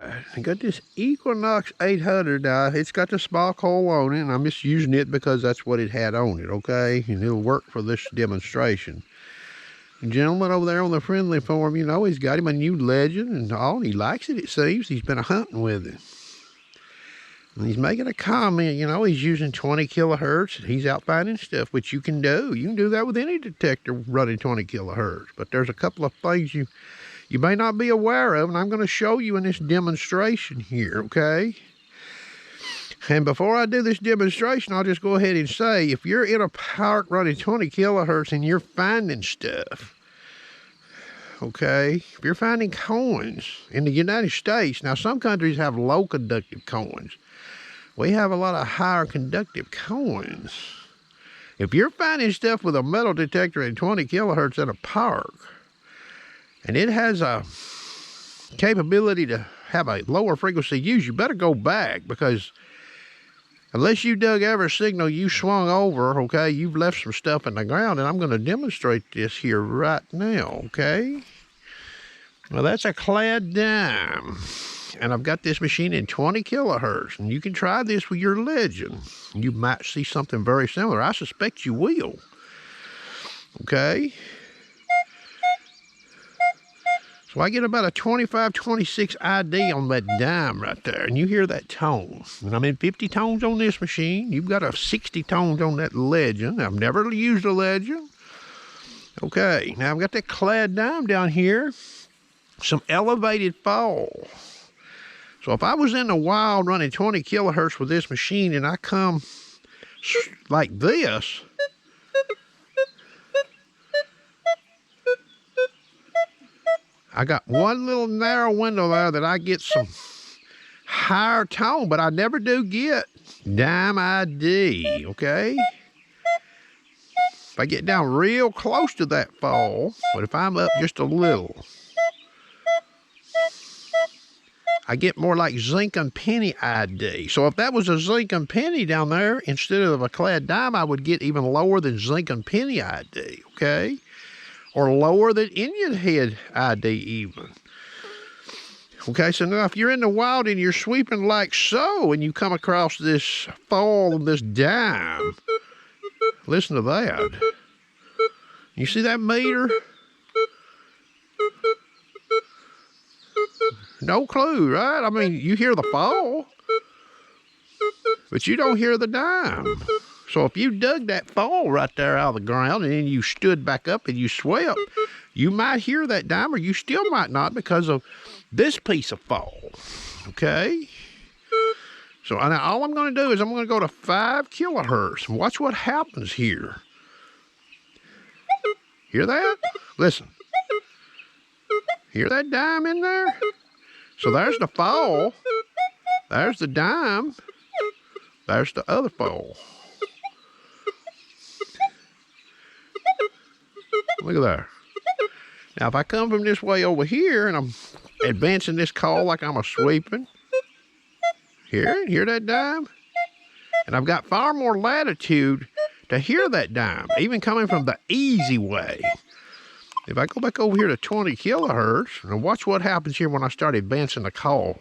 I got this Equinox 800 now. It's got the small coil on it, and I'm just using it because that's what it had on it, okay? And it'll work for this demonstration. The gentleman over there on the friendly forum, you know, he's got him a new Legend and all. He likes it seems. He's been hunting with it. And he's making a comment, you know, he's using 20 kilohertz. He's out finding stuff, which you can do. You can do that with any detector running 20 kilohertz. But there's a couple of things you may not be aware of, and I'm going to show you in this demonstration here, okay? And before I do this demonstration, I'll just go ahead and say, if you're in a park running 20 kilohertz and you're finding stuff, okay, if you're finding coins in the United States, now some countries have low conductive coins. We have a lot of higher conductive coins. If you're finding stuff with a metal detector at 20 kilohertz in a park, and it has a capability to have a lower frequency use, you better go back, because unless you dug every signal you swung over, okay, you've left some stuff in the ground, and I'm going to demonstrate this here right now, okay? Well, that's a clad dime, and I've got this machine in 20 kilohertz, and you can try this with your Legend. You might see something very similar. I suspect you will, okay? So I get about a 25, 26 ID on that dime right there, and you hear that tone. And I'm in 50 tones on this machine. You've got a 60 tones on that Legend. I've never used a Legend. Okay, now I've got that clad dime down here, some elevated fall. So if I was in the wild running 20 kilohertz with this machine and I come like this, I got one little narrow window there that I get some higher tone, but I never do get dime ID, okay? If I get down real close to that fall, but if I'm up just a little, I get more like zinc and penny ID. So if that was a zinc and penny down there, instead of a clad dime, I would get even lower than zinc and penny ID, okay? Or lower than Indian head ID even. Okay, so now if you're in the wild and you're sweeping like so, and you come across this fall of this dime, listen to that. You see that meter? No clue, right? I mean, you hear the fall, but you don't hear the dime. So if you dug that fall right there out of the ground and then you stood back up and you swept, you might hear that dime, or you still might not, because of this piece of fall, okay? So now all I'm going to do is I'm going to go to 5 kilohertz and watch what happens here. Hear that? Listen. Hear that dime in there? So there's the fall. There's the dime. There's the other fall. Look at there. Now, if I come from this way over here and I'm advancing this call like I'm a sweeping, hear that dime? And I've got far more latitude to hear that dime, even coming from the easy way. If I go back over here to 20 kilohertz, and watch what happens here when I start advancing the call.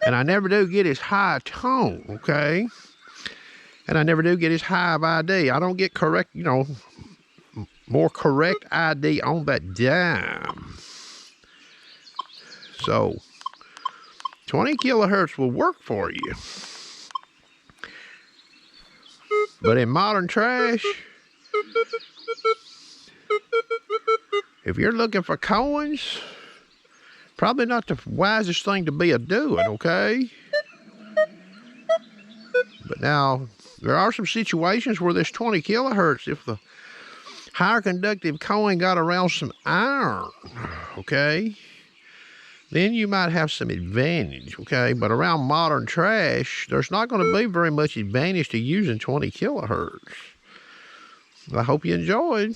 And I never do get as high a tone, okay? And I never do get as high of ID. I don't get correct, you know, more correct ID on that dime. So 20 kilohertz will work for you. But in modern trash, if you're looking for coins, probably not the wisest thing to be doing, okay? But now, there are some situations where this 20 kilohertz, if the higher conductive coin got around some iron, okay, then you might have some advantage, okay? But around modern trash, there's not going to be very much advantage to using 20 kilohertz. I hope you enjoyed.